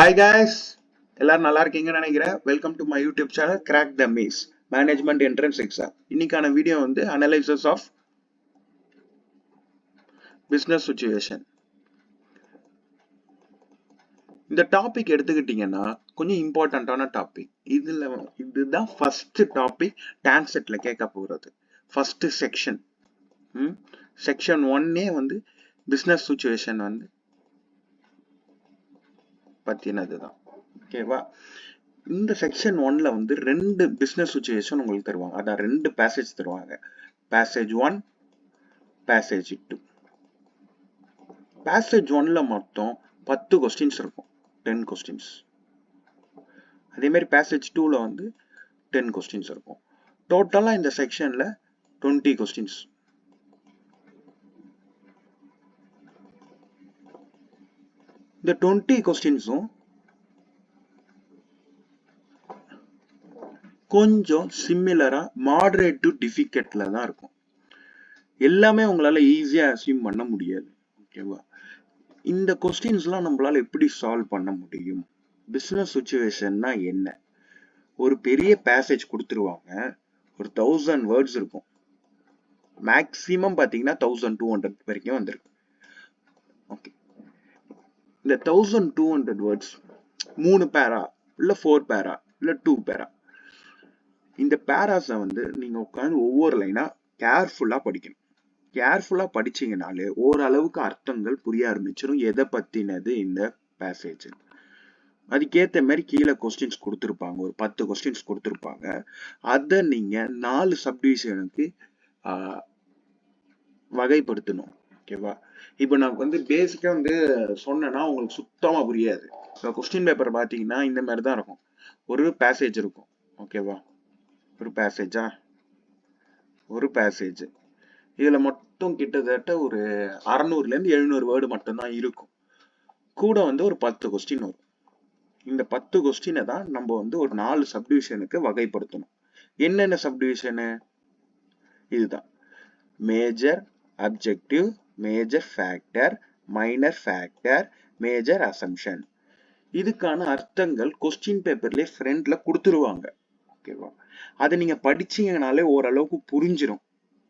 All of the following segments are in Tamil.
Hi guys, எல்லாரும் நல்லா இருக்கீங்கன்னு நினைக்கிறேன். Welcome to my YouTube channel crack the maize management entrance exam. இன்னைக்கான வீடியோ வந்து அனலைசிஸ் ஆஃப் பிசினஸ் சுச்சுவேஷன். இந்த டாபிக் எடுத்துக்கிட்டீங்கன்னா கொஞ்சம் இம்பார்ட்டன்டான டாபிக். இதுதான் ஃபர்ஸ்ட் டாபிக் டான்செட்ல கேட்க போகிறது. ஃபர்ஸ்ட் செக்ஷன் செக்ஷன் 1 வந்து பிசினஸ் சுச்சுவேஷன் வந்து பத்தினதுதான். ஓகேவா? இந்த செக்ஷன் 1ல வந்து ரெண்டு பிசினஸ் சுச்சுவேஷன் உங்களுக்கு தருவாங்க. அதான் ரெண்டு பேசேஜ் தருவாங்க. Passage 1, passage 2. பேசேஜ் 1ல மொத்தம் 10 கொஸ்டின்ஸ் இருக்கும். 10 கொஸ்டின்ஸ். அதே மாதிரி பேசேஜ் 2ல வந்து 10 கொஸ்டின்ஸ் இருக்கும். டோட்டலா இந்த செக்ஷன்ல 20 கொஸ்டின்ஸ். இந்த 20 கொஸ்டின்ஸும் கொஞ்சம் சிமிலரா மாடரேட் டு டிஃபிகல்ட்ல தான் இருக்கும். எல்லாமே உங்களால ஈஸியா அசீவ் பண்ண முடியாது. ஓகேவா? இந்த கொஸ்டின்ஸ்லாம் நம்மளால எப்படி சால்வ் பண்ண முடியும்? பிசினஸ் சுச்சுவேஷன்னா என்ன? ஒரு பெரிய பேசேஜ் கொடுத்துருவாங்க. ஒரு 1000 வேர்ட்ஸ் இருக்கும். மேக்ஸிமம் பாத்தீங்கன்னா 1200 வரைக்கும் வந்திருக்கு. ஓகே, இந்த 1200 வேர்ட்ஸ் 3 பேரா இல்ல 4 பேரா இல்ல 2 பேரா, இந்த பேராஸை வந்து நீங்க உட்காந்து ஒவ்வொரு லைனா கேர்ஃபுல்லா படிக்கணும். கேர்ஃபுல்லா படிச்சீங்கனாலே ஓரளவுக்கு அர்த்தங்கள் புரிய ஆரம்பிச்சிடும். எதை பத்தினது இந்த பேசேஜ். அதுக்கேற்ற மாதிரி கீழே கொஸ்டின்ஸ் கொடுத்துருப்பாங்க. ஒரு 10 கொஸ்டின்ஸ் கொடுத்துருப்பாங்க. அதை நீங்க 4 சப்டிவிஷனுக்கு வகைப்படுத்தணும். ஓகேவா? இப்போ நான் வந்து பேசிக்கா வந்து சொன்னேன்னா உங்களுக்கு சுத்தமா புரியாது. கொஸ்டின் பேப்பர் பாத்தீங்கன்னா இந்த மாதிரி தான் இருக்கும். ஒரு பேசேஜ் இருக்கும். ஓகேவா? ஒரு பேசேஜா, ஒரு பேசேஜ் இதுல மட்டும் கிட்டத்தட்ட ஒரு 600ல இருந்து 700 வேர்டு மட்டும்தான் இருக்கும். கூட வந்து ஒரு 10 கொஸ்டின் வரும். இந்த 10 கொஸ்டினை தான் நம்ம வந்து ஒரு 4 சப்டிவிஷனுக்கு வகைப்படுத்தணும். என்னென்ன சப்டிவிஷனு? இதுதான்: major objective, major factor, minor factor, major assumption. இதுக்கான அர்த்தங்கள் கொஸ்டின் பேப்பர்லயே ஃப்ரண்ட்ல கொடுத்துருவாங்க. ஓகேவா? அதை நீங்க படிச்சீங்கனாலே ஓரளவுக்கு புரிஞ்சிடும்.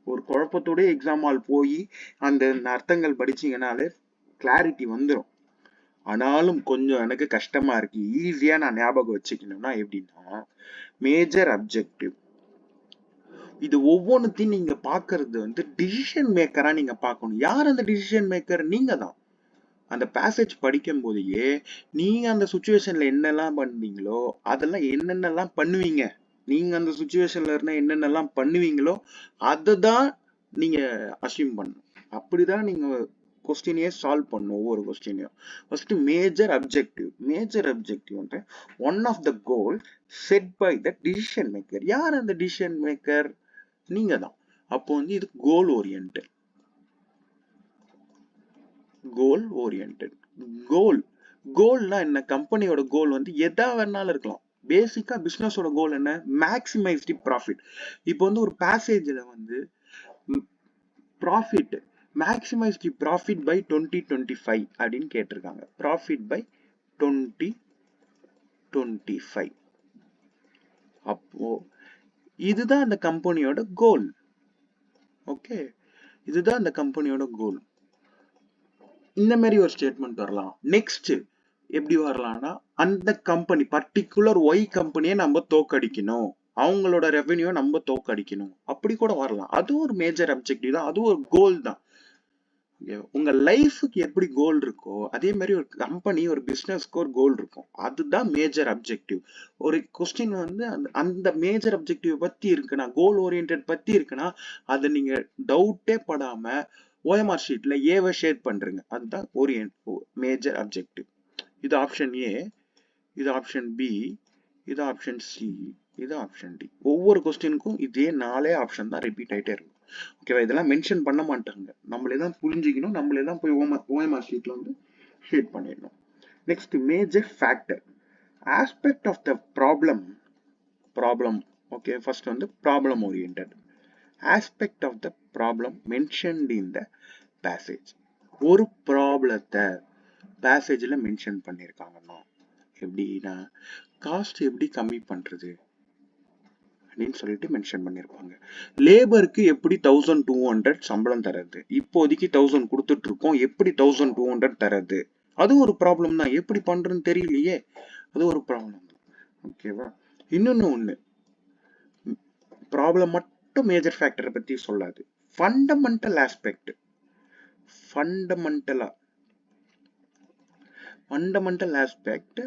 ஒரு குழப்பத்தோட எக்ஸாம் ஹால் போய் அந்த அர்த்தங்கள் படிச்சீங்கனாலே கிளாரிட்டி வந்துடும். ஆனாலும் கொஞ்சம் எனக்கு கஷ்டமா இருக்கு, ஈஸியா நான் ஞாபகம் வச்சுக்கணும்னா எப்படின்னா, மேஜர் அப்ஜெக்டிவ் இது ஒவ்வொன்றுத்தையும் நீங்க பாக்குறது வந்து டிசிஷன் மேக்கரா நீங்க பார்க்கணும். யார் அந்த டிசிஷன் மேக்கர்? நீங்க தான். அந்த பேசேஜ் படிக்கும் போதே நீங்க அந்த சுச்சுவேஷன்ல என்னெல்லாம் பண்ணீங்களோ அதெல்லாம் என்னென்னலாம் பண்ணுவீங்க, நீங்க அந்த சுச்சுவேஷன்ல இருந்தா என்னென்னலாம் பண்ணுவீங்களோ அதுதான் நீங்க அசியூம் பண்ணணும். அப்படிதான் நீங்க கொஸ்டினையே சால்வ் பண்ணும். ஒவ்வொரு கொஸ்டினையும் first major objective. Major objective வந்து one of the goal set by the decision maker. யார் அந்த டிசிஷன் மேக்கர்? நீங்க தான். அப்போ வந்து இது கோல் ஓரியன்டட். கோல் ஓரியன்டட். கோல்னா என்ன? கம்பெனியோட கோல் வந்து எதா வேணாலும் இருக்கலாம். பேசிக்கா பிசினஸோட கோல் என்ன? Maximise the profit. இப்போ வந்து ஒரு பேசேஜ்ல வந்து profit, maximise the profit by 2025 அப்படின்னு கேட்டிருக்காங்க. Profit by 2025. அப்போ இதுதான் அந்த கம்பெனியோட கோல். ஓகே, இதுதான் அந்த கம்பெனியோட கோல். இந்த மாதிரி ஒரு ஸ்டேட்மெண்ட் வரலாம். நெக்ஸ்ட் எப்படி வரலாம்னா, அந்த கம்பெனி பர்டிகுலர் ஒய் கம்பெனியை நம்ம தோக்கடிக்கணும், அவங்களோட ரெவென்யூ நம்ம தோக்கடிக்கணும், அப்படி கூட வரலாம். அது ஒரு மேஜர் அப்ஜெக்டிவ் தான், அது ஒரு கோல் தான். உங்க லைஃபுக்கு எப்படி கோல் இருக்கோ அதே மாதிரி ஒரு கம்பெனி ஒரு பிசினஸ்க்கு ஒரு கோல் இருக்கும். அதுதான் மேஜர் அப்ஜெக்டிவ். ஒரு கொஸ்டின் வந்து அந்த மேஜர் அப்ஜெக்டிவ் பத்தி இருக்குன்னா, கோல் ஓரியன்டட் பத்தி இருக்குன்னா, அதை நீங்க டவுட்டே படாம ஓஎம்ஆர் ஷீட்ல ஏவை ஷேட் பண்றீங்க. அதுதான் மேஜர் அப்ஜெக்டிவ். இது ஆப்ஷன் ஏ, இது ஆப்ஷன் பி, இது ஆப்ஷன் சி, இது ஆப்ஷன் டி. ஒவ்வொரு கொஸ்டினுக்கும் இதே 4 ஆப்ஷன் தான் ரிப்பீட் ஆயிட்டே இருக்கும். ஓகேவா? இதெல்லாம் மென்ஷன் பண்ண மாட்டாங்க. நம்மளே தான் புரிஞ்சுக்கணும். நம்மளே தான் போய் ஓஎம்ஆர் ஷீட்ல வந்து ஷேட் பண்ணிடணும். Next major factor. Aspect of the problem. Okay, first வந்து problem oriented. Aspect of the problem mentioned in the passage. ஒரு ப்ராப்ளத்தை பேசேஜ்ல மென்ஷன் பண்ணிருக்காங்கன்னா எப்படின்னா காஸ்ட் எப்படி கம்மி பண்றது அப்படின்னு சொல்லிட்டு மென்ஷன் பண்ணியிருப்பாங்க. லேபருக்கு எப்படி 1200 சம்பளம் தரது, இப்போதைக்கு 1000 கொடுத்துட்டு இருக்கோம், எப்படி 1200 தரது, அது ஒரு ப்ராப்ளம் தான். எப்படி பண்றதுன்னு தெரியலையே, அது ஒரு ப்ராப்ளம். ஓகேவா? இன்னொன்னு ஒண்ணு, ப்ராப்ளம் மட்டும் மேஜர் ஃபேக்டரை பத்தி சொல்லாது, fundamental aspect, fundamental aspect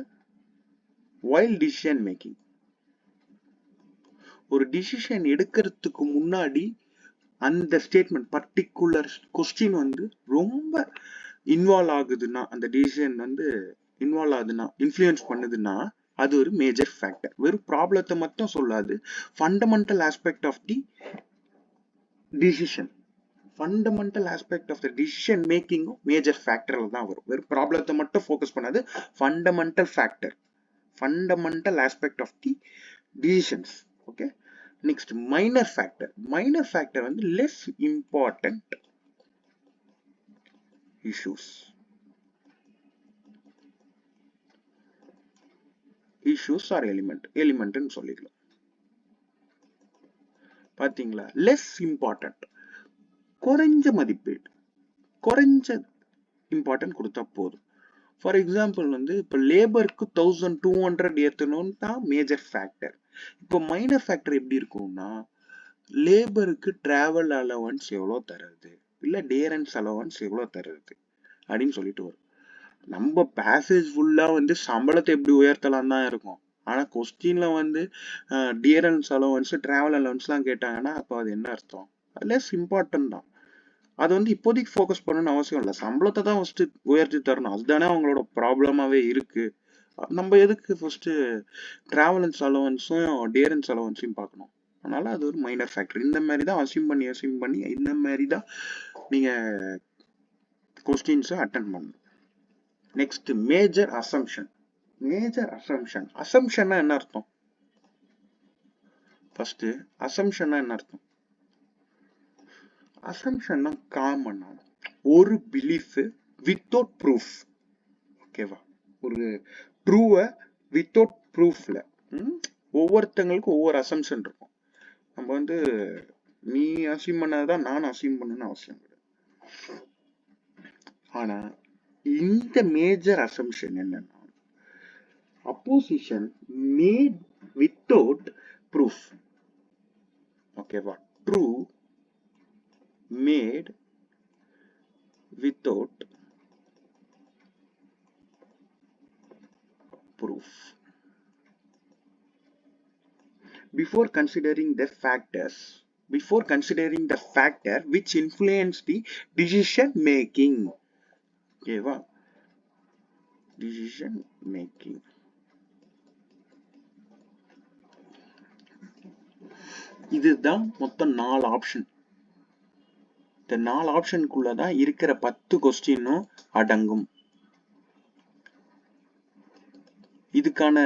while decision making. ஒரு டிசிஷன் எடுக்கிறதுக்கு முன்னாடி அந்த ஸ்டேட்மெண்ட் பர்டிகுலர் கொஸ்டின் வந்து ரொம்ப இன்வால்வ் ஆகுதுன்னா, அந்த டிசிஷன் வந்து இன்வால்வ் ஆகுதுன்னா, இன்ஃப்ளூயன்ஸ் பண்ணுதுன்னா, அது ஒரு மேஜர் ஃபேக்டர். வெறும் ப்ராப்ளத்தை மட்டும் சொல்லாது, fundamental aspect of the decision, fundamental aspect of the decision மேக்கிங்கும் மேஜர் ஃபேக்டர்ல தான் வரும். வெறும் ப்ராப்ளத்தை மட்டும் ஃபோக்கஸ் பண்ணாது, fundamental factor, fundamental aspect of the decisions. Okay, next minor factor. Minor factor வந்து லெஸ் இம்பார்ட்டன்ட் issues ஆர் எலிமெண்ட்னு சொல்லிக்கலாம். பாத்தீங்களா, லெஸ் இம்பார்ட்டன்ட், குறைஞ்ச மதிப்பீடு, குறைஞ்ச இம்பார்ட்டன்ட் கொடுத்தா போதும். ஃபார் எக்ஸாம்பிள் வந்து இப்போ லேபருக்கு 1200 ஏற்றணும்னு தான் மேஜர் ஃபேக்டர். இப்போ மைனர் ஃபேக்டர் எப்படி இருக்கும்னா, லேபருக்கு டிராவல் அலவன்ஸ் எவ்வளோ தருது, இல்லை டேரன்ஸ் அலவன்ஸ் எவ்வளோ தருது அப்படின்னு சொல்லிட்டு வரும். நம்ம பேசேஜ் ஃபுல்லா வந்து சம்பளத்தை எப்படி உயர்த்தலாம் தான் இருக்கும். ஆனா கொஸ்டின்ல வந்து டியரன்ஸ் அலவன்ஸ், டிராவல் அலவன்ஸ்லாம் கேட்டாங்கன்னா அப்போ அது என்ன அர்த்தம்? லெஸ் இம்பார்ட்டன்ட் தான். அது வந்து இப்போதைக்கு ஃபோக்கஸ் பண்ணணும்னு அவசியம் இல்லை, சம்பளத்தை தான் ஃபர்ஸ்ட் உயர்த்தி தரணும், அதுதானே அவங்களோட ப்ராப்ளமாவே இருக்கு. நம்ம எதுக்கு ஃபர்ஸ்ட் டிராவலன்ஸ் அலவன்ஸும் டியரன்ஸ் அலவன்ஸையும் பார்க்கணும்? அதனால அது ஒரு மைனர் ஃபேக்டர். இந்த மாதிரி தான் அசியூம் பண்ணி இந்த மாதிரி தான் நீங்க கொஸ்டின்ஸை அட்டென்ட் பண்ணணும். Next major assumption. அசம்ஷன்னா என்ன அர்த்தம்? ஃபர்ஸ்ட் அசம்ஷன்னா என்ன அர்த்தம்? அசம்ஷன்னா காமனா ஒரு பிலீஃப் வித்தவுட் ப்ரூஃப். ஓகேவா? ஒரு ட்ரூவை வித்தவுட் ப்ரூஃப்ல ஒவ்வொருத்தங்களுக்கும் ஒவ்வொரு அசம்ஷன் இருக்கும். நம்ம வந்து நீ அசியூம் பண்ணாதான் நான் அசியூம் பண்ணணும்னு அவசியம் கிடையாது. ஆனா இந்த மேஜர் அசம்ஷன் என்னன்னா, opposition made without proof. ஓகேவா? true made without proof. Before considering the factor which influence the decision making. ஓகேவா? decision making. இதுதான் மொத்தம் 4 ஆப்ஷன். இந்த 4 ஆப்ஷனுக்குள்ளதான் இருக்கிற 10 கொஸ்டினும் அடங்கும். இதுக்கான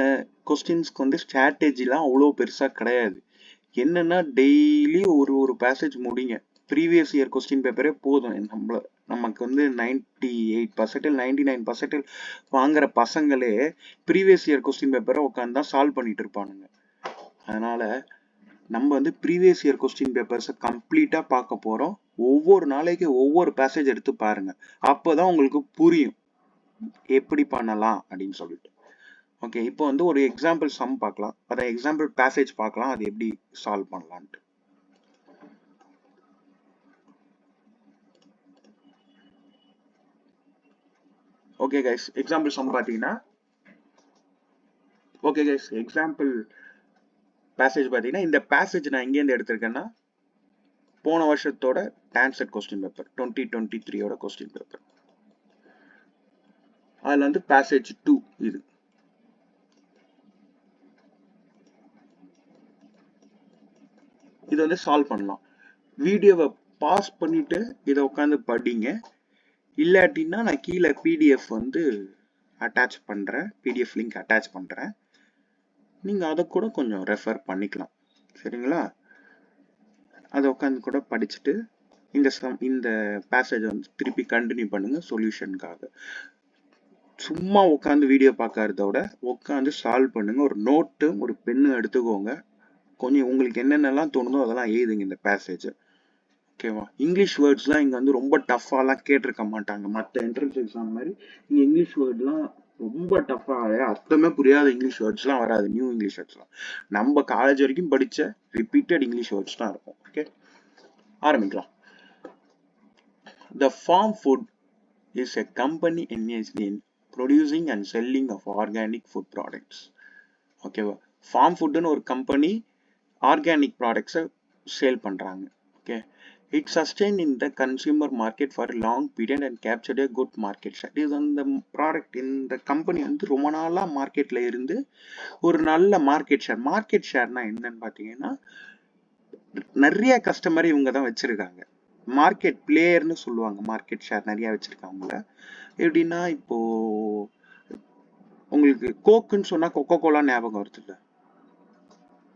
கொஸ்டின்ஸ்க்கு வந்து ஸ்ட்ராட்டஜிலாம் அவ்வளோ பெருசா கிடையாது. என்னன்னா டெய்லி ஒரு பேசேஜ் முடிங்க. ப்ரீவியஸ் இயர் கொஸ்டின் பேப்பரே போதும். நமக்கு வந்து 98% 99% வாங்குற பசங்களே ப்ரீவியஸ் இயர் கொஸ்டின் பேப்பரை உட்காந்து தான் சால்வ் பண்ணிட்டு இருப்பானுங்க. அதனால நம்ம வந்து ப்ரீவியஸ் இயர் கொஸ்டின் பேப்பர்ஸை கம்ப்ளீட்டா பார்க்க போறோம். ஒவ்வொரு நாளைக்கு ஒவ்வொரு பேசேஜ் எடுத்து பாருங்க. அப்போதான் உங்களுக்கு புரியும் எப்படி பண்ணலாம் அப்படின்னு சொல்லிட்டு. ஓகே, இப்போ வந்து ஒரு எக்ஸாம்பிள் சம் பார்க்கலாம், அதான் எக்ஸாம்பிள் பேசேஜ் பார்க்கலாம், அது எப்படி சால்வ் பண்ணலான்ட்டு. ஓகே கைஸ், எக்ஸாம்பிள் சம் பார்த்தீங்கன்னா, எக்ஸாம்பிள் பேசேஜ் பார்த்தீங்கன்னா, இந்த பேசேஜ் நான் எங்கேருந்து எடுத்திருக்கேன்னா, போன வருஷத்தோட TANCET question paper 2023 question paper. அதுல வந்து பேசேஜ் 2 இது. இதை வந்து சால்வ் பண்ணலாம். வீடியோவை பாஸ் பண்ணிட்டு இதை உட்காந்து படிங்க. இல்லாட்டின்னா நான் கீழே பிடிஎஃப் வந்து அட்டாச் பண்றேன், பிடிஎஃப் லிங்க் அட்டாச் பண்றேன், நீங்க அதை கூட கொஞ்சம் ரெஃபர் பண்ணிக்கலாம். சரிங்களா? அதை உட்காந்து கூட படிச்சுட்டு இந்த பேசேஜ் வந்து திருப்பி கண்டினியூ பண்ணுங்க சொல்யூஷனுக்காக. சும்மா உட்காந்து வீடியோ பார்க்கறத விட உட்காந்து சால்வ் பண்ணுங்க. ஒரு நோட்டு ஒரு பென்னு எடுத்துக்கோங்க. கொஞ்சம் உங்களுக்கு என்னென்னலாம் தோணுதோ அதெல்லாம் எழுதுங்க இந்த பேசேஜ். ஓகேவா? இங்கிலீஷ் வேர்ட்ஸ்லாம் இங்கே வந்து ரொம்ப டஃப்பாலாம் கேட்டிருக்க மாட்டாங்க. மற்ற என்ட்ரன்ஸ் எக்ஸாம் மாதிரி இங்கே இங்கிலீஷ் வேர்ட்லாம் ரொம்ப டஃப்பாக அர்த்தமே புரியாத இங்கிலீஷ் வேர்ட்ஸ்லாம் வராது. நியூ இங்கிலீஷ் வேர்ட்ஸ்லாம் நம்ம காலேஜ் வரைக்கும் படித்த ரிப்பீட்டட் இங்கிலீஷ் வேர்ட்ஸ் தான் இருக்கும். ஓகே, ஆரம்பிக்கலாம். The farm food is a company engaged in producing and selling of organic food products. ஓகேவா? ஃபார்ம் ஃபுட்னு ஒரு கம்பெனி ஆர்கானிக் ப்ராடக்ட்ஸை சேல் பண்ணுறாங்க. Okay, it sustain in the consumer market for long period and captured a good market share. இது அந்த ப்ராடக்ட் இந்த கம்பெனி வந்து ரொம்ப நாளாக மார்க்கெட்டில் இருந்து ஒரு நல்ல மார்க்கெட் ஷேர்னா என்னன்னு பார்த்தீங்கன்னா நிறைய கஸ்டமர் இவங்க தான் வச்சிருக்காங்க. மார்க்கெட் பிளேயர்னு சொல்லுவாங்க. மார்க்கெட் ஷேர் நிறைய வச்சிருக்காங்கள. எப்படின்னா இப்போ உங்களுக்கு கோக்குன்னு சொன்னா கொக்கோ கோலா ஞாபகம் வருது இல்ல,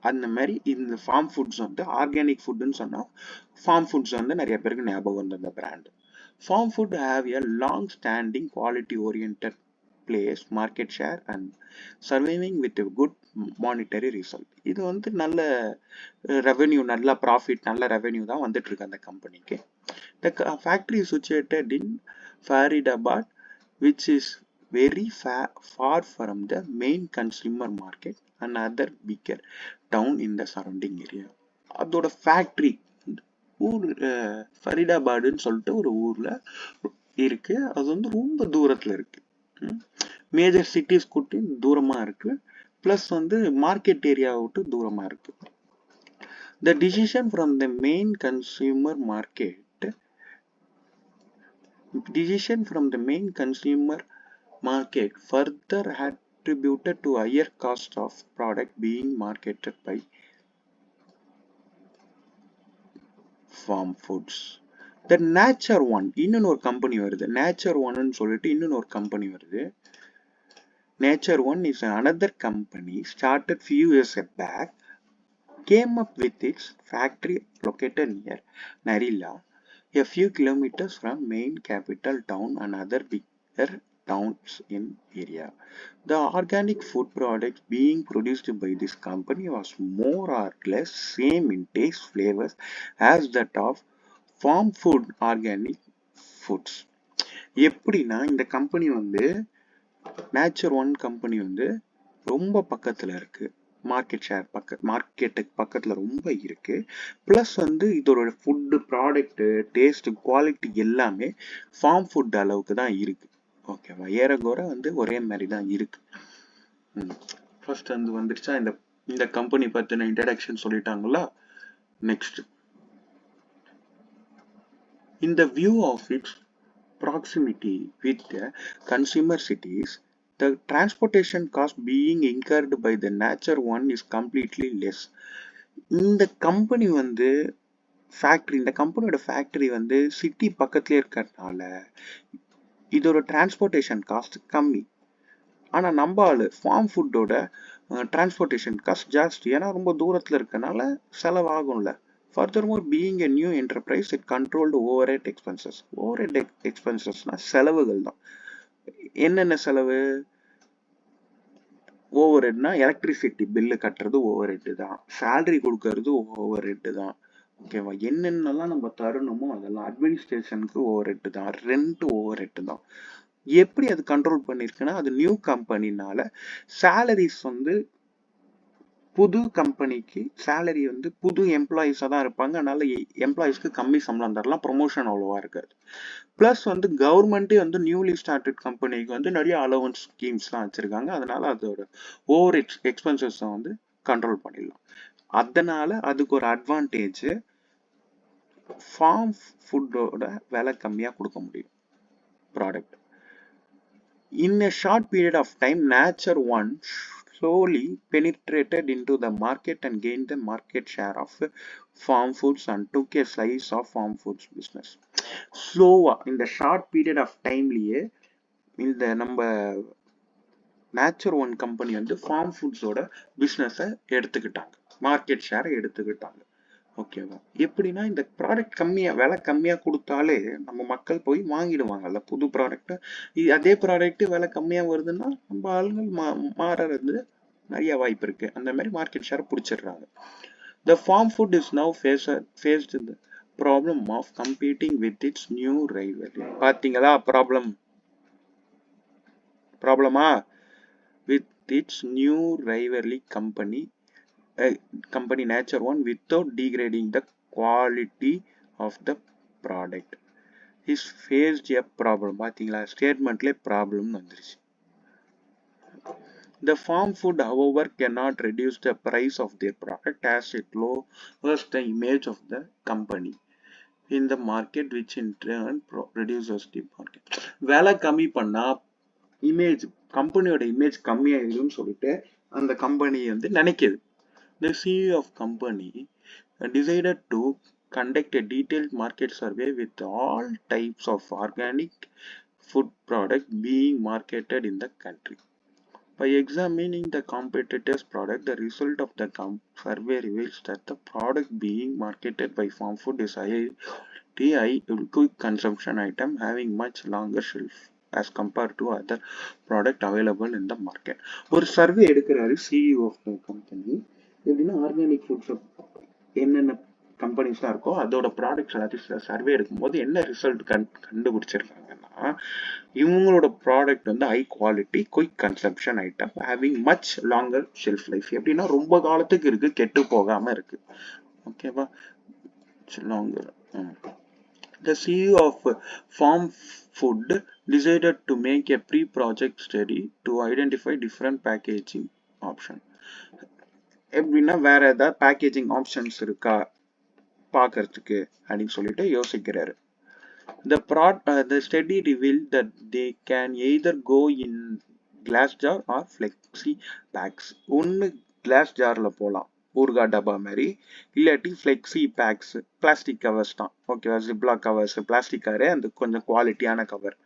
அந்த மாதிரி இந்த ஃபார்ம் ஃபுட்ஸ் வந்து ஆர்கானிக் ஃபுட்னு சொன்னா ஃபார்ம் ஃபுட்ஸ் வந்து நிறைய பேருக்கு ஞாபகம் வந்து அந்த brand. Farm food have a long standing quality oriented place market share and surviving with good monetary result. இது வந்து நல்ல ரெவென்யூ, நல்ல ப்ராஃபிட், நல்ல ரெவென்யூ தான் வந்துட்டு இருக்கு அந்த கம்பெனிக்கு. The factory is situated in Faridabad, which is very far from the main consumer market and other bigger town in the surrounding area. அதோட ஃபேக்டரி ஊர் ஃபரிடாபாடுன்னு சொல்லிட்டு ஒரு ஊர்ல இருக்கு. அது வந்து ரொம்ப தூரத்துல இருக்கு. மேஜர் சிட்டிஸ் கூட்டி தூரமா இருக்கு. பிளஸ் வந்து மார்க்கெட் ஏரியா விட்டு தூரமா இருக்கு. The decision from the main consumer market further attributed to higher cost of product being marketed by farm foods. The Nature One இன்னொரு ஒரு கம்பெனி வருது. Nature One சொல்லிட்டு இன்னொரு ஒரு கம்பெனி வருது. Nature One is another company started few years back, came up with its factory located near Narila, a few kilometers from main capital town and other bigger towns in area. The organic food products being produced by this company was more or less same in taste, flavors as that of farm food organic foods. எப்படின்னா இந்த கம்பெனி வந்து நேச்சர் ஒன் கம்பெனி வந்து ரொம்ப பக்கத்துல இருக்கு. மார்க்கெட் ஷேர் மார்க்கெட்டுக்கு பக்கத்துல ரொம்ப இருக்கு. பிளஸ் வந்து இதோட ஃபுட்டு ப்ராடக்ட் டேஸ்ட் குவாலிட்டி எல்லாமே ஃபார்ம் ஃபுட் அளவுக்கு தான் இருக்கு. ஓகேவா? ஏறக்குற வந்து ஒரே மாதிரி தான் இருக்கு. ஃபர்ஸ்ட் வந்து வந்துருச்சா இந்த கம்பெனி பத்தின இன்ட்ரடக்ஷன் சொல்லிட்டாங்களா? Next, in the view of its proximity with the consumer cities, the transportation cost being incurred by the Nature One is completely less. இந்த கம்பெனி வந்து இந்த கம்பெனியோட ஃபேக்டரி வந்து சிட்டி பக்கத்துலேயே இருக்கிறதுனால இதோட டிரான்ஸ்போர்ட்டேஷன் காஸ்ட் கம்மி. ஆனால் நம்ம ஆளு ஃபார்ம் ஃபுட்டோட டிரான்ஸ்போர்ட்டேஷன் காஸ்ட் ஜாஸ்தி. ஏன்னா ரொம்ப தூரத்தில் இருக்கனால செலவாகும்ல. Furthermore, being a new enterprise, it controlled overhead expenses. Overhead expensesனா செலவுகள் தான். என்னென்ன செலவு? ஓவர்ஹெட்னா எலக்ட்ரிசிட்டி பில்லு கட்டுறது ஓவர்ஹெட் தான், சேலரி கொடுக்கறது ஓவர்ஹெட் தான். ஓகேவா? என்னென்னலாம் நம்ம தரணுமோ அதெல்லாம் அட்மினிஸ்ட்ரேஷனுக்கு ஓவர்ஹெட் தான், ரெண்ட் ஓவர்ஹெட் தான். எப்படி அது கண்ட்ரோல் பண்ணிருக்குன்னா, அது நியூ கம்பெனினால சேலரிஸ் வந்து புது கம்பெனிக்கு சேலரி வந்து புது எம்ப்ளாயிஸாக தான் இருப்பாங்க. அதனால எம்ப்ளாயிஸ்க்கு கம்மி சம்பளம் தரலாம், ப்ரொமோஷன் அவ்வளோவா இருக்காது. ப்ளஸ் வந்து கவர்மெண்ட்டே வந்து நியூலி ஸ்டார்டட் கம்பெனிக்கு வந்து நிறைய அலவன்ஸ் ஸ்கீம்ஸ்லாம் வச்சுருக்காங்க. அதனால அதோட ஓவர் எக்ஸ்பென்சஸை வந்து கண்ட்ரோல் பண்ணிடலாம். அதனால அதுக்கு ஒரு அட்வான்டேஜ், ஃபார்ம் ஃபுட்டோட விலை கம்மியாக கொடுக்க முடியும் product. In a short period of time, Nature One slowly penetrated into the market and gained the market share of farm foods and took a slice of farm foods business. Slowa in the short period of timeலயே இந்த நம்ம நேச்சர் ஒன் கம்பெனி வந்து ஃபார்ம் ஃபுட்ஸோட பிஸ்னஸை எடுத்துக்கிட்டாங்க, மார்க்கெட் ஷேரை எடுத்துக்கிட்டாங்க. ஓகேவா? எப்படின்னா இந்த ப்ராடக்ட் விலை கம்மியா கொடுத்தாலே நம்ம மக்கள் போய் வாங்கிடுவாங்கல்ல புது ப்ராடக்ட். அதே ப்ராடக்ட் விலை கம்மியா வருதுன்னா நம்ம ஆளுங்கள் மாறுறது நிறைய வாய்ப்பு இருக்கு. அந்த மாதிரி மார்க்கெட் ஷேர் பிடிச்சிடுறாங்க. The farm food is now faced the problem of competing with its new rival. பாத்தீங்களா ப்ராப்ளமா? With its new rivalry company Nature One without degrading the quality of the product is faced a problem. பாத்தீங்களா ஸ்டேட்மெண்ட்ல ப்ராப்ளம் வந்துருச்சு. The farm food, however, cannot reduce the price of their product as it lowers the image of the company in the market, which in turn reduces the market. விலை கம்மி பண்ணா இமேஜ் கம்பெனியோட இமேஜ் கம்மியாயிடும்னு சொல்லிட்டு அந்த கம்பெனி வந்து நினைக்குது. The CEO of company decided to conduct a detailed market survey with all types of organic food product being marketed in the country. By examining the competitors' product, the result of the survey reveals that the product being marketed by farm food is high quick consumption item having much longer shelf as compared to other product available in the market. ஒரு சர்வே எடுக்கிறாரு CEO of the company. எப்படின்னா ஆர்கானிக் ஃபுட்ஸ் என்னென்ன கம்பெனிஸ்லாம் இருக்கோ அதோட ப்ராடக்ட்ஸ் எல்லாத்தையும் சர்வே எடுக்கும்போது என்ன ரிசல்ட் கண்டுபிடிச்சிருக்காங்கன்னா இவங்களோட ப்ராடக்ட் வந்து high quality quick consumption item having much longer shelf life. எப்படின்னா ரொம்ப காலத்துக்கு இருக்கு, கெட்டு போகாம இருக்கு. ஓகேவா? Longer. The CEO of Farm Food decided to make a pre-project study to identify different packaging option. எப்படின்னா வேற ஏதாவது பேக்கேஜிங் ஆப்ஷன்ஸ் இருக்கா பார்க்கறதுக்கு அப்படின்னு சொல்லிட்டு யோசிக்கிறாரு. The study revealed that they can either go in glass jar or flexi packs. ஒன்னு கிளாஸ் ஜார்ல போலாம் ஊர்கா டப்பா மாதிரி, இல்லாட்டி ஃப்ளெக்ஸி பேக்ஸ் பிளாஸ்டிக் கவர்ஸ் தான். ஓகேவா? ஜிப்லா கவர்ஸ் பிளாஸ்டிக் கவரே அந்த கொஞ்சம் குவாலிட்டியான cover.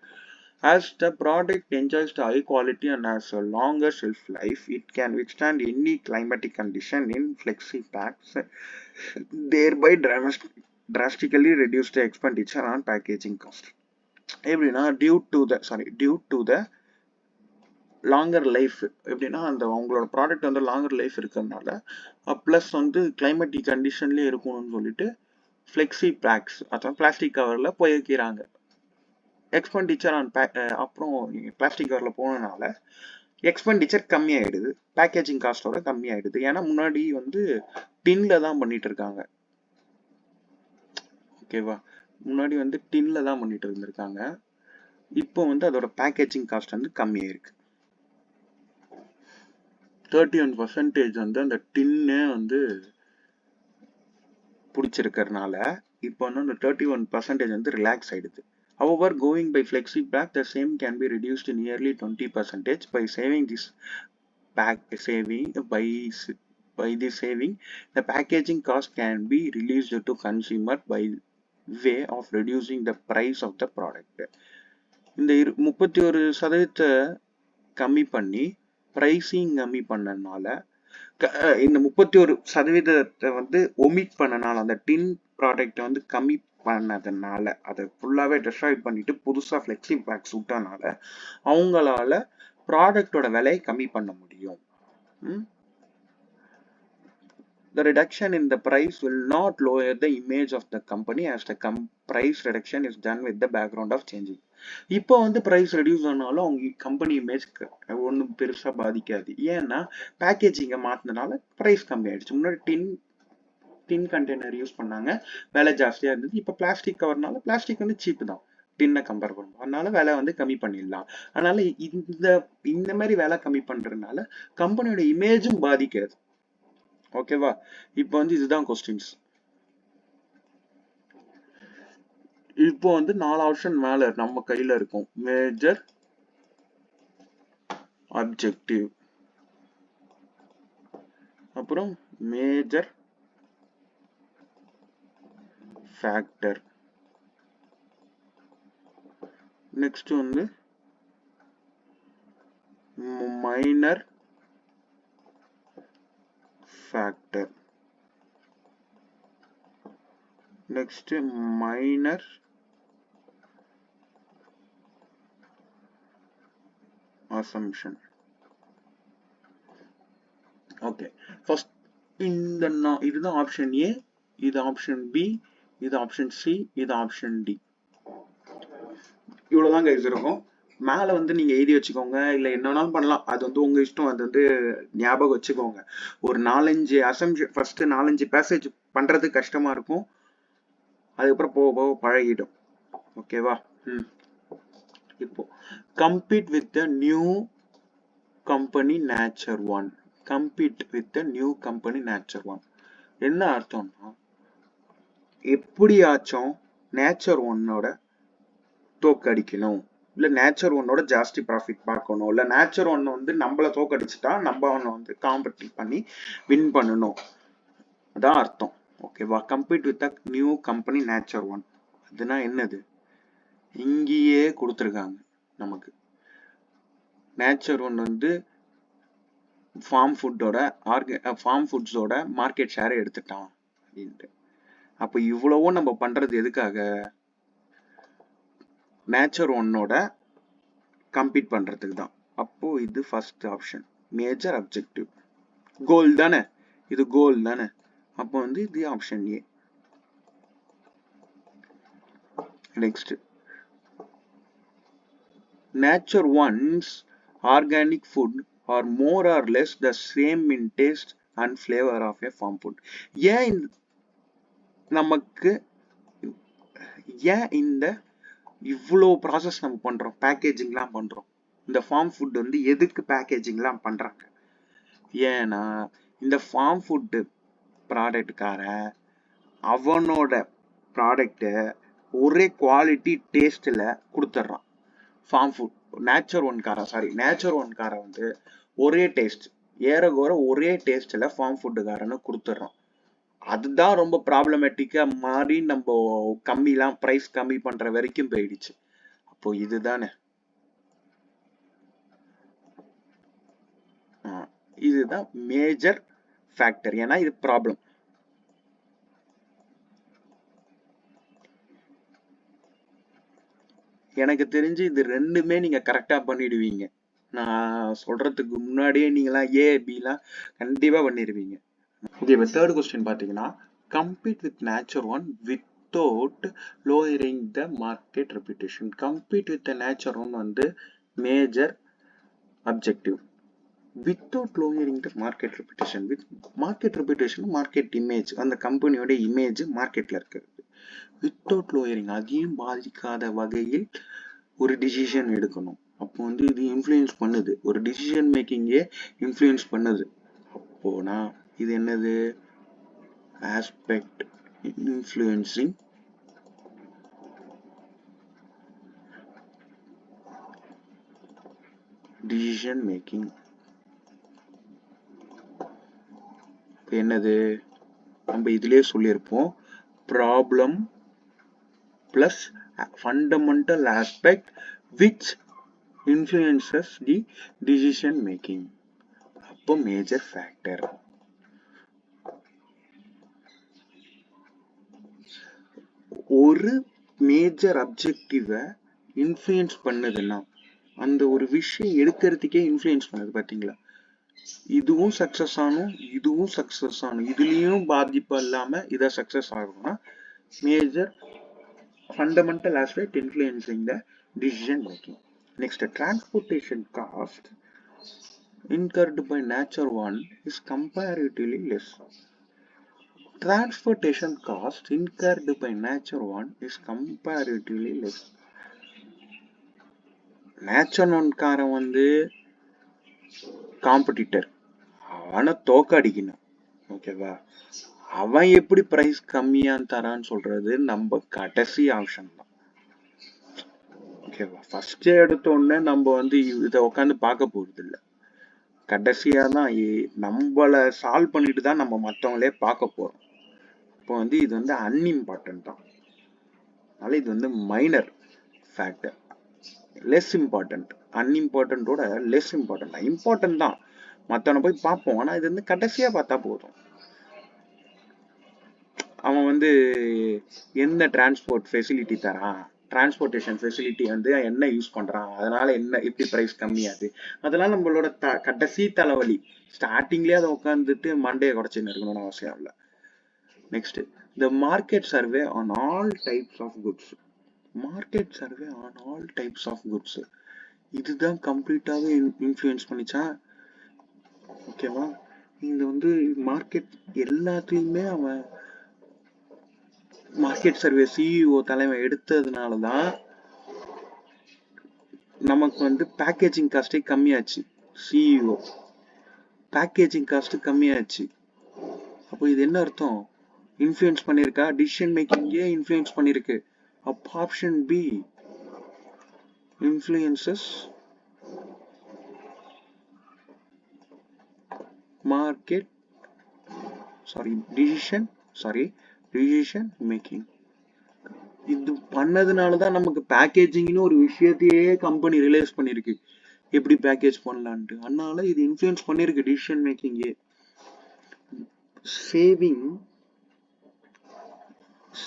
As the product enjoys the high quality and has a longer shelf life, it can withstand any climatic condition in flexi packs, thereby drastically reduce the expenditure on packaging cost. எப்படின்னா due to the longer life, எப்படின்னா அந்த அவங்களோட ப்ராடக்ட் வந்து லாங்கர் லைஃப் இருக்கிறதுனால ப்ளஸ் வந்து கிளைமேட்டிக் கண்டிஷன்லேயே இருக்கணும்னு சொல்லிட்டு ஃப்ளெக்ஸி பேக்ஸ் அதான் பிளாஸ்டிக் கவர்ல போய் வைக்கிறாங்க. எக்ஸ்பெண்டிச்சர் ஆன் அப்புறம் பிளாஸ்டிக் கவர்ல போனதுனால எக்ஸ்பெண்டிச்சர் கம்மியாயிடுது, பேக்கேஜிங் காஸ்டோட கம்மியாயிடுது. ஏன்னா முன்னாடி வந்து டின்ல தான் பண்ணிட்டு இருக்காங்க. ஓகேவா? முன்னாடி வந்து டின்ல தான் பண்ணிட்டு இருந்திருக்காங்க. இப்போ வந்து அதோட பேக்கேஜிங் காஸ்ட் வந்து கம்மியாயிருக்கு. 31% வந்து அந்த டின்னே வந்து பிடிச்சிருக்கிறதுனால இப்போ வந்து அந்த 31% வந்து ரிலாக்ஸ் ஆயிடுது. However, going by flexi pack, the same can be reduced nearly 20% by saving this the packaging cost can be released to consumer by way of reducing the price of the product. இந்த 31% கம்மி பண்ணி பிரைசிங் கம்மி பண்ணனால இந்த 31% வந்து ஒமிட் பண்ணனால அந்த டின் ப்ராடக்ட் வந்து கம்மி பண்ணதுனால அதை ஃபுல்லாவே டெஸ்ட்ராய் பண்ணிட்டு புதுசா ஃப்ளெக்ஸி பேக்ஸ் விட்டனால அவங்களால ப்ராடக்டோட விலையை கம்மி பண்ண முடியும். The reduction in the price will not lower the image of the company as the price reduction is done with the background of changing. இப்போ வந்து பிரைஸ் ரெடியூஸ் ஆனாலும் அவங்க கம்பெனி இமேஜ் ஒன்றும் பெருசா பாதிக்காது. ஏன்னா பேக்கேஜிங்கை மாத்தினால பிரைஸ் கம்மி ஆயிடுச்சு. முன்னாடி டின் கண்டெய்னர் யூஸ் பண்ணாங்க, விலை ஜாஸ்தியா இருந்தது. இப்போ பிளாஸ்டிக் கவர்னால பிளாஸ்டிக் வந்து சீப்பு தான் டின்னை கம்பேர் பண்ணுவோம், அதனால விலை வந்து கம்மி பண்ணிடலாம். அதனால இந்த மாதிரி விலை கம்மி பண்றதுனால கம்பெனியோட இமேஜும் பாதிக்காது. ஓகேவா? இப்போ வந்து இதுதான் கொஸ்டின்ஸ். இப்போ வந்து 4 ஆப்ஷன் மேல நம்ம கையில இருக்கும். மேஜர், அப்ஜெக்டிவ், அப்புறம் மேஜர் ஃபேக்டர், நெக்ஸ்ட் வந்து minor factor, next minor assumption. Okay, first இந்த இதுதான் ஆப்ஷன் ஏ, இது ஆப்ஷன் பி, இது ஆப்ஷன் சி, இது ஆப்ஷன் டி. இவ்வளவுதான் கைஸ் இருக்கும். மேல வந்து நீங்க எழுதி வச்சுக்கோங்க, இல்ல என்ன வேணாலும் பண்ணலாம், அது வந்து உங்க இஷ்டம். அது வந்து ஞாபகம் வச்சுக்கோங்க. ஒரு 4-5 அசம்ஷன், ஃபர்ஸ்ட் 4-5 பேசேஜ் பண்றது கஷ்டமா இருக்கும், அதுக்கப்புறம் போக போக பழகிடும். ஓகேவா? இப்போ compete with the new company nature one. compete with the new company nature one என்ன அர்த்தம்னா, எப்படியாச்சும் நேச்சர் ஒன்னோட தோக்கடிக்கணும், இல்ல நேச்சர் ஒன்னோட ஜாஸ்தி ப்ராஃபிட் பார்க்கணும், இல்ல நேச்சர் ஒன்னு வந்து நம்மள தோக்கடிச்சுட்டா நம்ம அவனை வந்து காம்படிட் பண்ணி வின் பண்ணணும், அதான் அர்த்தம். ஓகேவா? Compete with new company nature one. அதுனா என்னது? இங்கேயே கொடுத்துருக்காங்க நமக்கு. நேச்சர் ஒன் வந்து ஃபார்ம் ஃபுட்ஸோட மார்க்கெட் ஷேரை எடுத்துட்டான் அப்படின்ட்டு. அப்போ இவ்வளவோ நம்ம பண்றது எதுக்காக? நேச்சர் ஒன்னோட கம்பீட் பண்றதுக்கு தான். அப்போ இது ஃபர்ஸ்ட் ஆப்ஷன் மேஜர் அப்ஜெக்டிவ். கோல் தானே இது, கோல் தானே. அப்போ வந்து இது option A. Next, nature once organic food are more or less the same in taste and flavor of a farm food. ஏன் நமக்கு ஏன் இந்த இவ்வளோ ப்ராசஸ் நம்ம பண்றோம், பேக்கேஜிங்லாம் பண்றோம்? இந்த ஃபார்ம் ஃபுட் வந்து எதுக்கு பேக்கேஜிங்லாம் பண்றாங்க? ஏன்னா இந்த ஃபார்ம் ஃபுட் ப்ராடக்ட்கார அவனோட ப்ராடக்ட ஒரே குவாலிட்டி டேஸ்ட்ல கொடுத்துட்றான். ஃபார்ம் ஃபுட் நேச்சர் ஒன்கார வந்து ஒரே டேஸ்ட், ஏறகோற ஒரே டேஸ்ட்ல ஃபார்ம் ஃபுட்டுக்காரன்னு கொடுத்துட்றான். அதுதான் ரொம்ப ப்ராப்ளமேட்டிக்கா மாறி நம்ம கம்மிலாம் பிரைஸ் கம்மி பண்ற வரைக்கும் போயிடுச்சு. அப்போ இதுதானே, இதுதான் மேஜர் ஃபேக்டர். ஏன்னா இது ப்ராப்ளம். எனக்கு தெரிஞ்சு இது ரெண்டுமே நீங்க கரெக்டா பண்ணிடுவீங்க. நான் சொல்றதுக்கு முன்னாடியே நீங்களாம் ஏ பிலாம் கண்டிப்பா பண்ணிடுவீங்க. ஓகே, இப்போ தேர்ட் கொஸ்டின் பார்த்தீங்கன்னா, compete with Nature One without lowering the market reputation. Compete with Nature One வந்து major objective. Without lowering the market reputation. With market reputation, market image, அந்த கம்பெனியோட இமேஜ் மார்க்கெட்ல இருக்கிறது. வித்தவுட் லோயரிங், அதையும் பாதிக்காத வகையில் ஒரு டிசிஷன் எடுக்கணும். அப்போ வந்து இது இன்ஃப்ளூயன்ஸ் பண்ணுது, ஒரு டிசிஷன் மேக்கிங்கே இன்ஃப்ளூயன்ஸ் பண்ணுது. அப்போனா இது என்னது? Aspect influencing decision making. என்னது? நம்ம இதுலயே சொல்லியிருப்போம், problem plus fundamental aspect which influences the decision making. அப்போ மேஜர் ஃபேக்டர். ஒரு மேஜர் அப்ஜெக்டிவை இன்ஃப்ளூயன்ஸ் பண்ணதுன்னா அந்த ஒரு விஷயம் எடுக்கிறதுக்கே இன்ஃப்ளூயன்ஸ் பண்ணது. பார்த்தீங்களா? இதுவும் சக்சஸ் ஆகணும், இதுவும் சக்சஸ் ஆகணும், இதுலயும் பாதிப்பு இல்லாம இதை சக்சஸ் ஆகணும்னா major fundamental aspect influencing the decision making. Next, transportation cost incurred by nature one is comparatively less. Transportation cost incurred by nature one is comparatively less. Nature ஒன்காரன் வந்து காம்படிட்டர், அவனை தோக்கடிக்கணும். ஓகேவா? அவன் எப்படி பிரைஸ் கம்மியா தரான்னு சொல்றது நம்ம கடைசி ஆப்ஷன் தான். ஓகேவா? ஃபர்ஸ்ட் எடுத்த உடனே நம்ம வந்து இதை உட்காந்து பார்க்க போறது இல்லை, கடைசியா தான் நம்மளை சால்வ் பண்ணிட்டு தான் நம்ம மற்றவங்களே பார்க்க போறோம். இப்போ வந்து இது வந்து அன்இம்பார்ட்டன்ட் தான். அதனால இது வந்து மைனர் ஃபேக்டர், லெஸ் இம்பார்ட்டன்ட். அன்இம்பார்ட்டன்டோட லெஸ் இம்பார்ட்டன்ட். இம்பார்ட்டன்ட் தான், மற்றவனை போய் பார்ப்போம், ஆனா இது வந்து கடைசியா பார்த்தா போதும். அவன் வந்து என்ன டிரான்ஸ்போர்ட் ஃபெசிலிட்டி தரான், டிரான்ஸ்போர்ட்டேஷன் ஃபெசிலிட்டி வந்து என்ன யூஸ் பண்றான், அதனால என்ன எப்படி பிரைஸ் கம்மியாகுது, அதெல்லாம் நம்மளோட கடைசி தலைவலி. ஸ்டார்டிங்லயே அதை உட்காந்துட்டு மண்டையை குறைச்சின்னு இருக்கணும்னு அவசியம் இல்லை. Next, the market survey on all types of goods. Market survey on all types of goods, இதுதான் கம்ப்ளீட்டாவே இன்ஃப்ளூயன்ஸ் பண்ணிச்சா? ஓகேவா? இந்த வந்து மார்க்கெட் எல்லாத்தையுமே அவன் மார்க்கெட் சர்வே சிஇஓ தலைமை எடுத்ததுனாலதான் நமக்கு வந்து பேக்கேஜிங் காஸ்டே கம்மியாச்சு. சிஇஓ பேக்கேஜிங் காஸ்ட் கம்மியாச்சு. அப்போ இது என்ன அர்த்தம்? இன்ஃப்ளூயன்ஸ் பண்ணிருக்கா? டிசிஷன் மேக்கிங்கே இன்ஃப்ளூயன்ஸ் பண்ணிருக்கு. அப்போ option B influences market decision making. இது பண்ணதுனாலதான் நமக்கு பேக்கேஜிங்னு ஒரு விஷயத்தையே கம்பெனி ரிலைஸ் பண்ணிருக்கு, எப்படி பேக்கேஜ் பண்ணலான்ட்டு. அதனால இது இன்ஃப்ளூயன்ஸ் பண்ணிருக்கு decision மேக்கிங்கே.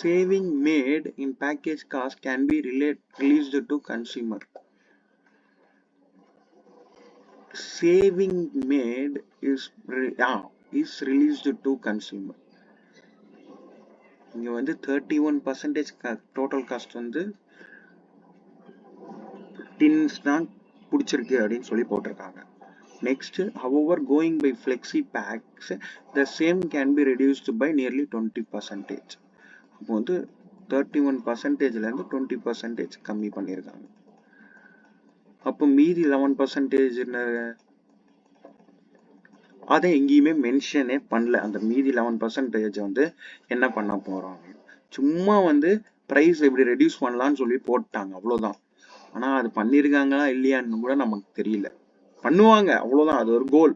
saving made in package cost can be released to consumer. Saving made is released to consumer. இங்க வந்து 31% டோட்டல் காஸ்ட் வந்து டின்ஸ் தான் பிடிச்சிருக்கு அப்படின்னு சொல்லி போட்டிருக்காங்க. Next, however going by flexi packs the same can be reduced by nearly 20%. அப்போ வந்து 31%ல இருந்து 20% கம்மி பண்ணியிருக்காங்க. அப்போ மீதி 11% அதை எங்கேயுமே மென்ஷனே பண்ணல. அந்த மீதி 11% வந்து என்ன பண்ண போறோம், சும்மா வந்து பிரைஸ் எப்படி ரெடியூஸ் பண்ணலாம்னு சொல்லி போட்டாங்க, அவ்வளவுதான். ஆனா அது பண்ணிருக்காங்களா இல்லையான்னு கூட நமக்கு தெரியல. பண்ணுவாங்க அவ்வளவுதான், அது ஒரு கோல்.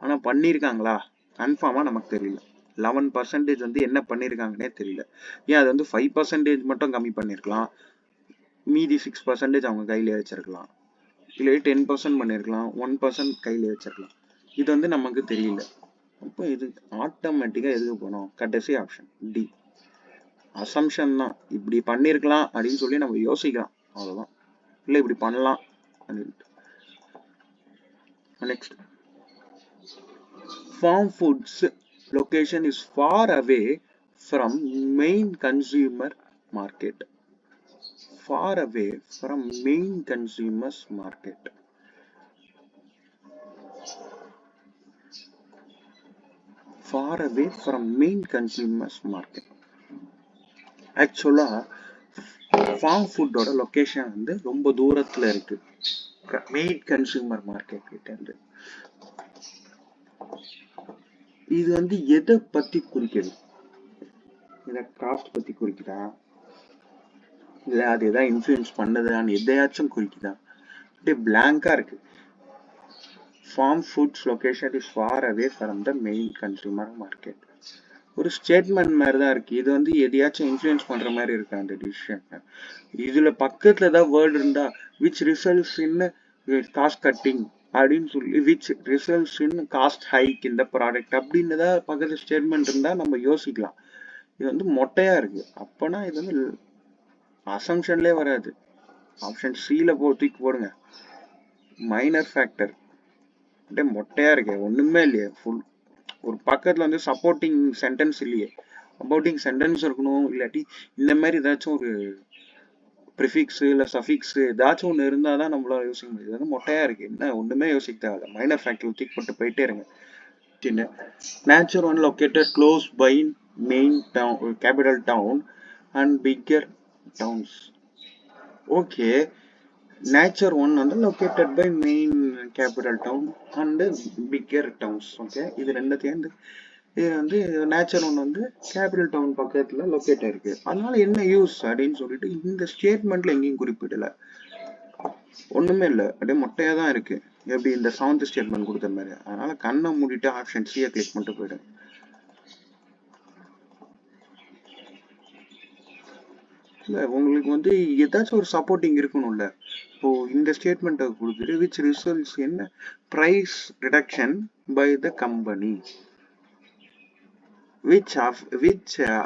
ஆனா பண்ணிருக்காங்களா கன்ஃபார்மா நமக்கு தெரியல. 11% வந்து என்ன பண்ணிருக்காங்கன்னே தெரியல. ஏன் அது வந்து 5% மட்டும் கம்மி பண்ணிருக்கலாம், மீதி 6% அவங்க கையில வச்சிருக்கலாம், இல்லை 10% பண்ணிருக்கலாம், 1% கையில வச்சிருக்கலாம். இது வந்து நமக்கு தெரியல. அப்போ இது ஆட்டோமேட்டிக்கா எதுக்கு போனோம், கடைசி ஆப்ஷன் டி. அசம்ஷன் தான், இப்படி பண்ணிருக்கலாம் அப்படின்னு சொல்லி நம்ம யோசிக்கலாம், அவ்வளவுதான். இல்லை இப்படி பண்ணலாம் அப்படின்ட்டு. Next, farm foods location is far away from main consumer market. Far away from main consumers market. Far away from main consumers market. Actually, farm food ஓட லொகேஷன் வந்து ரொம்ப தூரத்துல இருக்கு மெயின் கன்சூமர் மார்க்கெட் கிட்ட இருந்து. இது வந்து எதை பத்தி குறிக்குது? இத காஸ்ட் பத்தி குறிக்குதா, இல்ல அது எதாவது இன்ஃப்ளூயன்ஸ் பண்ணதுன்னு எதையாச்சும் குறிக்குதா? அப்படியே பிளாங்கா இருக்கு. Farm foods location is far away from the main consumer market. ஒரு ஸ்டேட்மெண்ட் மாதிரி தான் இருக்கு. இது வந்து எதையாச்சும் இன்ஃப்ளூயன்ஸ் பண்ற மாதிரி இருக்கு அந்த டிசிஷன். இதுல பக்கத்துல ஏதாவது வேர்டு இருந்தா which results in cost cutting அப்படின்னு சொல்லி which results in cost hike in the product அப்படின்னு ஏதாவது பக்கத்துல ஸ்டேட்மெண்ட் இருந்தா நம்ம யோசிக்கலாம். இது வந்து மொட்டையா இருக்கு. அப்பனா இது வந்து அசம்ஷன்லயே வராது. ஆப்ஷன் சில தூக்கி போடுங்க, மைனர் ஃபேக்டர். அப்படியே மொட்டையா இருக்கு, ஒண்ணுமே இல்லையே. ஃபுல் ஒரு பக்கத்துல வந்து சப்போர்ட்டிங் சென்டென்ஸ் இல்லையே. சப்போர்ட்டிங் சென்டென்ஸ் இருக்கணும், இல்லாட்டி இந்த மாதிரி ஏதாச்சும் ஒரு ப்ரிஃபிக்ஸ் இல்ல சஃபிக்ஸ் ஏதாச்சும் ஒன்று இருந்தாதான் நம்மளால யோசிக்க முடியுது. அது மொட்டையா இருக்கு, என்ன ஒண்ணுமே யோசிக்க தேவையில்ல. மைனர் ஃபேக்டர் தூக்கி போட்டு போயிட்டே இருங்க. Nature One located close by main town capital town and bigger towns. Okay, Nature One வந்து located by main capital town and bigger towns. Okay, இது ரெண்டுத்தையும் இது வந்து நேச்சர் ஒன் வந்து கேபிட்டல் டவுன் பக்கத்துல லொக்கேட் ஆயிருக்கு. அதனால என்ன யூஸ் அப்படின்னு சொல்லிட்டு இந்த ஸ்டேட்மெண்ட்ல எங்கேயும் குறிப்பிடல, ஒண்ணுமே இல்லை, அப்படியே மொட்டையா தான் இருக்கு. எப்படி இந்த 7th ஸ்டேட்மெண்ட் கொடுத்த மாதிரி. அதனால கண்ணை மூடிட்டு ஆப்ஷன் சியை கிளிக் பண்ணிட்டு போயிடுங்க. இல்ல உங்களுக்கு வந்து ஏதாச்சும் ஒரு சப்போர்ட்டிங் இருக்கணும்ல. இப்போ இந்த ஸ்டேட்மெண்ட்டை கொடுத்துட்டு விச் ரிசல்ட்ஸ் என்ன price reduction by the company. which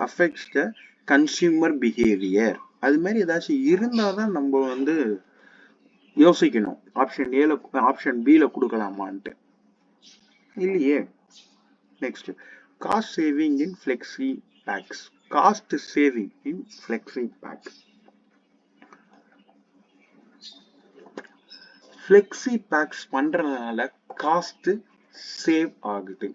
affects the consumer behavior. அது மாதிரி ஏதாச்சும் இருந்தாதான் நம்ம வந்து யோசிக்கணும் ஆப்ஷன் பில கொடுக்கலாமான்ட்டு. இல்லையே. நெக்ஸ்ட், காஸ்ட் சேவிங் இன் ஃபிளெக்ஸி பேக்ஸ். காஸ்ட் சேவிங் இன் ஃபிளெக்ஸி பேக். ஃபிளெக்ஸி பேக்ஸ் பண்றதுனால காஸ்ட் சேவ் ஆகுது.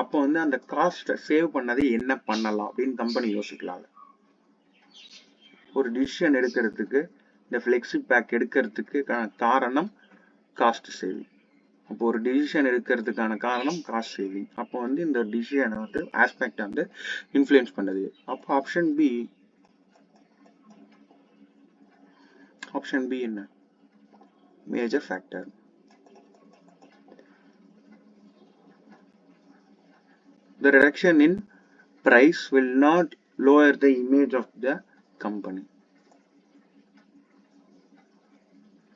அப்போ வந்து அந்த காஸ்ட் சேவ் பண்ணதை என்ன பண்ணலாம் அப்படின்னு கம்பெனி யோசிக்கலாம். ஒரு டிசிஷன் எடுக்கிறதுக்கு இந்த ஃபிளெக்ஸி பேக் எடுக்கிறதுக்கு காரணம் காஸ்ட் சேவிங். அப்போ ஒரு டிசிஷன் எடுக்கிறதுக்கான காரணம் காஸ்ட் சேவிங். அப்போ வந்து இந்த டிசிஷனை வந்து ஆஸ்பெக்ட் வந்து இன்ஃப்ளூயன்ஸ் பண்ணுது. அப்போ ஆப்ஷன் பி என்ன? Major factor. The reduction in price will not lower the image of the company.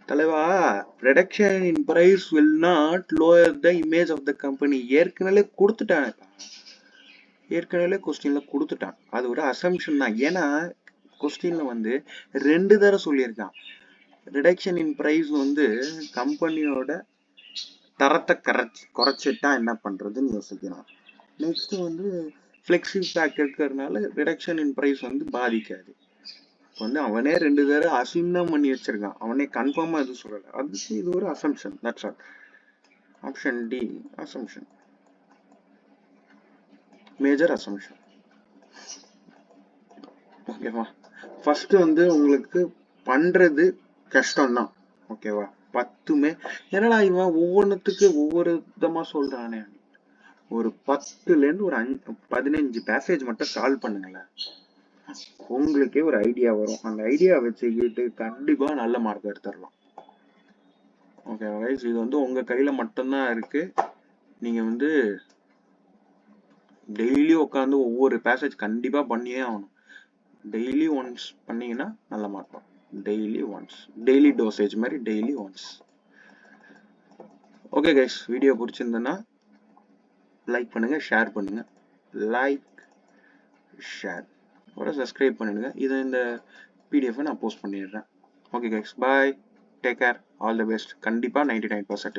தலைவா, reduction in price will not lower the image of the company. ஏற்கனவே கொஸ்டின்ல கொடுத்துட்டான். அது ஒரு அசம்ஷன் தான். ஏன்னா கொஸ்டின்ல வந்து 2 தடவை சொல்லியிருக்கான். ரிடக்ஷன் இன் பிரைஸ் வந்து கம்பெனியோட தரத்தை குறைச்சிட்டா என்ன பண்றதுன்னு யோசிக்கலாம். நெக்ஸ்ட் வந்து ஃபிளெக்ஸி பேக் இருக்கிறதுனால ரிடக்ஷன் இன் பிரைஸ் வந்து பாதிக்காது. வந்து அவனே 2 தடவை அசிங்கம் பண்ணி வச்சிருக்கான். அவனே கன்ஃபார்மா எதுவும் சொல்லல. அதுக்கு இது ஒரு assumption. That's all. Option D assumption. Major assumption. ஓகேவா? ஃபர்ஸ்ட் வந்து உங்களுக்கு பண்றது கஷ்டம் தான். ஓகேவா? 10மே என்னடா இவன் ஒவ்வொன்றுத்துக்கு ஒவ்வொரு விதமா சொல்றானே. ஒரு 10ல இருந்து ஒரு 15 பேசேஜ் மட்டும் சால்வ் பண்ணுங்களேன். உங்களுக்கே ஒரு ஐடியா வரும். அந்த ஐடியா வச்சுக்கிட்டு கண்டிப்பா நல்ல மார்க் எடுத்துடலாம். ஓகேவா கைஸ்? இது வந்து உங்க கையில மட்டும்தான் இருக்கு. நீங்க வந்து டெய்லி உட்காந்து ஒவ்வொரு பேசேஜ் கண்டிப்பா பண்ணியே ஆகணும். டெய்லி ஒன்ஸ் பண்ணீங்கன்னா நல்ல மார்க் வரும். டெய்லி டோசேஜ் மாதிரி daily once. Okay guys, video பிடிச்சிருந்ததுன்னா லைக் பண்ணுங்க, ஷேர் பண்ணுங்க. சப்ஸ்கிரைப் பண்ணிடுங்க. இது இந்த பிடிஎஃப் நான் போஸ்ட் பண்ணிடுறேன். Okay guys, bye, take care, all the best. கண்டிப்பா 99%